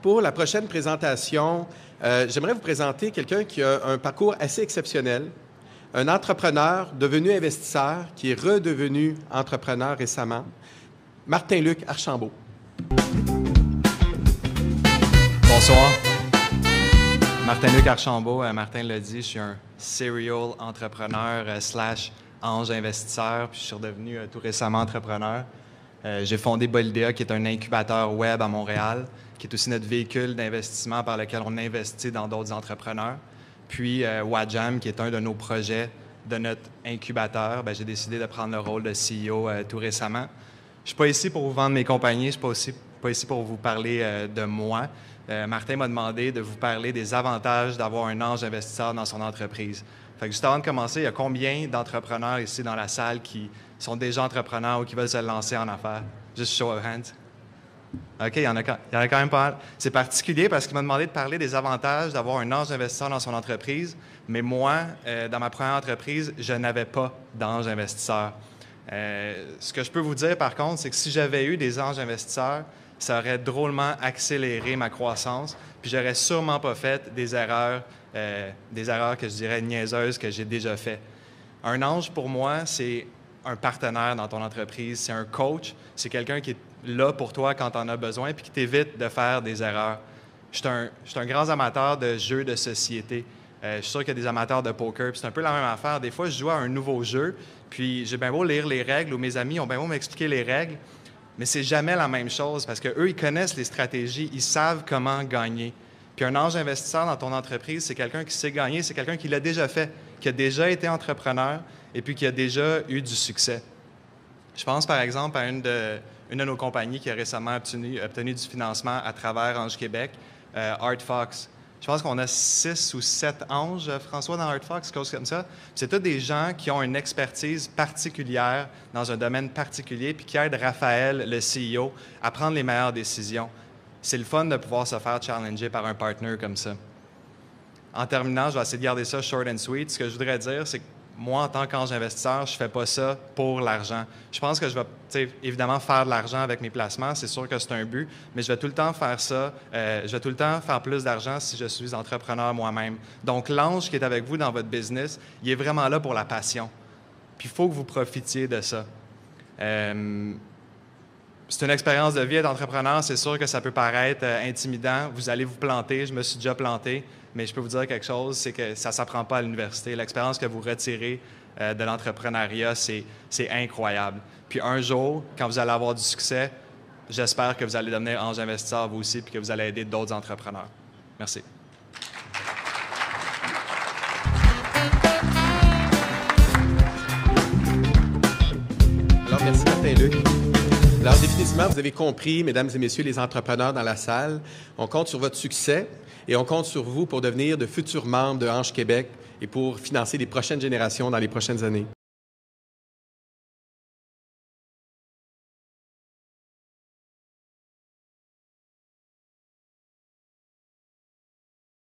pour la prochaine présentation, j'aimerais vous présenter quelqu'un qui a un parcours assez exceptionnel, un entrepreneur devenu investisseur, qui est redevenu entrepreneur récemment, Martin-Luc Archambault. Bonsoir. Martin-Luc Archambault, Martin l'a dit, je suis un serial entrepreneur / ange investisseur, puis je suis redevenu tout récemment entrepreneur. J'ai fondé Bolidea, qui est un incubateur web à Montréal, qui est aussi notre véhicule d'investissement par lequel on investit dans d'autres entrepreneurs. Puis Wajam, qui est un de nos projets de notre incubateur. J'ai décidé de prendre le rôle de CEO tout récemment. Je ne suis pas ici pour vous vendre mes compagnies, je ne suis pas ici pour vous parler de moi. Martin m'a demandé de vous parler des avantages d'avoir un ange investisseur dans son entreprise. Fait que juste avant de commencer, il y a combien d'entrepreneurs ici dans la salle qui sont déjà entrepreneurs ou qui veulent se lancer en affaires? Juste show of hands. OK, il y en a quand même pas mal. C'est particulier parce qu'il m'a demandé de parler des avantages d'avoir un ange investisseur dans son entreprise, mais moi, dans ma première entreprise, je n'avais pas d'ange investisseur. Ce que je peux vous dire, par contre, c'est que si j'avais eu des anges investisseurs, ça aurait drôlement accéléré ma croissance, puis j'aurais sûrement pas fait des erreurs que je dirais niaiseuses que j'ai déjà fait. Un ange, pour moi, c'est un partenaire dans ton entreprise, c'est un coach, c'est quelqu'un qui est là pour toi quand tu en as besoin, puis qui t'évite de faire des erreurs. Je suis un grand amateur de jeux de société. Je suis sûr qu'il y a des amateurs de poker, puis c'est un peu la même affaire. Des fois, je joue à un nouveau jeu, puis j'ai bien beau lire les règles, ou mes amis ont bien beau m'expliquer les règles, mais c'est jamais la même chose parce qu'eux, ils connaissent les stratégies, ils savent comment gagner. Puis un ange investisseur dans ton entreprise, c'est quelqu'un qui sait gagner, c'est quelqu'un qui l'a déjà fait, qui a déjà été entrepreneur et puis qui a déjà eu du succès. Je pense par exemple à une de nos compagnies qui a récemment obtenu du financement à travers Ange Québec, ArtFox. Je pense qu'on a 6 ou 7 anges, François, dans ArtFox, quelque chose comme ça. C'est tous des gens qui ont une expertise particulière dans un domaine particulier puis qui aident Raphaël, le CEO, à prendre les meilleures décisions. C'est le fun de pouvoir se faire challenger par un partner comme ça. En terminant, je vais essayer de garder ça short and sweet. Ce que je voudrais dire, c'est que moi, en tant qu'ange investisseur, je ne fais pas ça pour l'argent. Je pense que je vais évidemment faire de l'argent avec mes placements, c'est sûr que c'est un but, mais je vais tout le temps faire ça. Je vais tout le temps faire plus d'argent si je suis entrepreneur moi-même. Donc, l'ange qui est avec vous dans votre business, il est vraiment là pour la passion. Puis, il faut que vous profitiez de ça. C'est une expérience de vie d'entrepreneur, c'est sûr que ça peut paraître intimidant. Vous allez vous planter, je me suis déjà planté. Mais je peux vous dire quelque chose, c'est que ça ne s'apprend pas à l'université. L'expérience que vous retirez de l'entrepreneuriat, c'est incroyable. Puis un jour, quand vous allez avoir du succès, j'espère que vous allez devenir ange investisseur vous aussi, puis que vous allez aider d'autres entrepreneurs. Merci. Alors, merci Martin-Luc. Alors, définitivement, vous avez compris, mesdames et messieurs les entrepreneurs dans la salle, on compte sur votre succès. Et on compte sur vous pour devenir de futurs membres de Ange Québec et pour financer les prochaines générations dans les prochaines années.